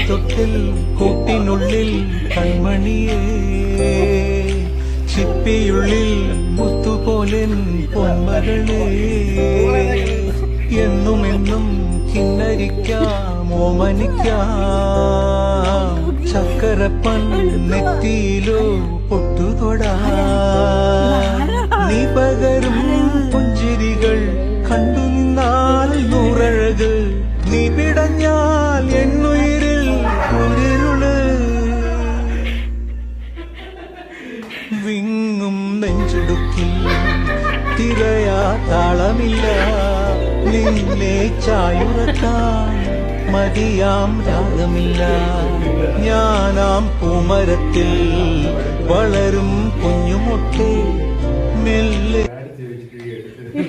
തൊട്ടിൽ കൂട്ടിനുള്ളിൽ കൺമണിയേ ചിപ്പിയുള്ളിൽ മുത്തുപോലെ പൊന്മകളേ എന്നുമെന്നും കിന്നരിക്കാം ഓമനിക്കാം ചക്കരപ്പൻ നെറ്റിയിലോ പൊട്ടുതൊടാ നീ പകരും പുഞ്ചിരികൾ കണ്ടു നിന്നാൽ നൂറഴക് നീ പിടഞ്ഞാൽ എന്നുയിരിൽ ഉരുള് വിങ്ങും നെഞ്ചുടുക്കിൽ തിരയാ താളമില്ല നിന്നെ ചായുറക്കാൻ മതിയാം രാഗമില്ല ഞാനാം പൂമരത്തിൽ വളരും കുഞ്ഞുമൊട്ടെ മെല്ലെ